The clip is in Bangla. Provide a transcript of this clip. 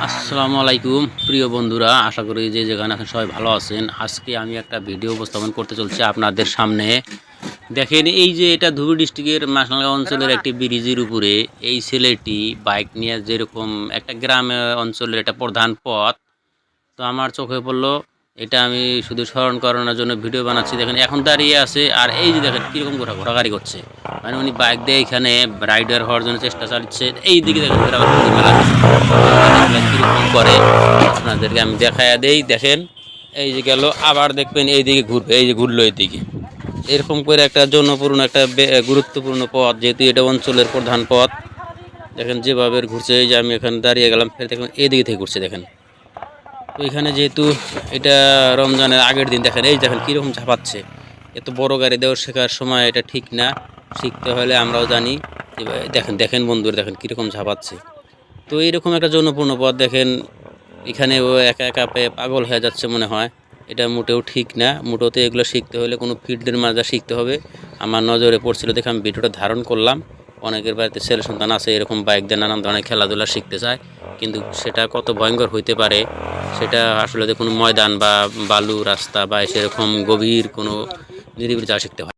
আসসালামু আলাইকুম প্রিয় বন্ধুরা, আশা করি যে যেখানে আছেন সবাই ভালো আছেন। আজকে আমি একটা ভিডিও উপস্থাপন করতে চলছি আপনাদের সামনে। দেখেন, এই যে এটা ধুবড়ী ডিস্ট্রিক্টের মাসনালগাঁও অঞ্চলের একটি ব্রিজের উপরে এই ছেলেটি বাইক নিয়ে যেরকম একটা গ্রাম অঞ্চলের একটা প্রধান পথ, তো আমার চোখে পড়লো। এটা আমি শুধু স্মরণ করানোর জন্য ভিডিও বানাচ্ছি। দেখেন এখন দাঁড়িয়ে আছে, আর এই যে দেখেন কীরকম ঘোরাঘাড়ি করছে, মানে উনি বাইক দিয়ে এখানে রাইডার হওয়ার জন্য চেষ্টা চালাচ্ছে। এই দিকে দেখেন আবার মেলা কীরকম করে আপনাদেরকে আমি দেখায়া দেই। দেখেন এই যে গেল, আবার দেখবেন এই দিকে ঘুরবে, এই যে ঘুরলো এইদিকে। এরকম করে একটা জনপূর্ণ একটা গুরুত্বপূর্ণ পথ, যেহেতু এটা অঞ্চলের প্রধান পথ। দেখেন যেভাবে ঘুরছে, এই যে আমি এখানে দাঁড়িয়ে গেলাম, ফের দেখেন এইদিকে থেকে ঘুরছে। দেখেন তো এখানে যেহেতু এটা রমজানের আগের দিন, দেখেন এই দেখেন কীরকম ঝাঁপাচ্ছে। এত বড় গাড়ি দেওয়ার শেখার সময় এটা ঠিক না, শিখতে হলে আমরাও জানি। দেখেন দেখেন বন্ধুরা, দেখেন কীরকম ঝাঁপাচ্ছে। তো এইরকম একটা জনপূর্ণ পথ, দেখেন এখানে ও একা একা পেয়ে পাগল হয়ে যাচ্ছে মনে হয়। এটা মোটেও ঠিক না। মোটেওতে এগুলো শিখতে হলে কোনো ফিল্ডের মাঝে শিখতে হবে। আমার নজরে পড়ছিল দেখে আমি ভিডিওটা ধারণ করলাম। অনেকের বাড়িতে ছেলে সন্তান আছে, এরকম বাইক দিয়ে নানান ধরনের খেলাধুলা শিখতে চায়, কিন্তু সেটা কত ভয়ঙ্কর হইতে পারে সেটা আসলে কোনো ময়দান বা বালু রাস্তা বা সেরকম গভীর কোনো নিরিবিলি জায়গা শিখতে হয়।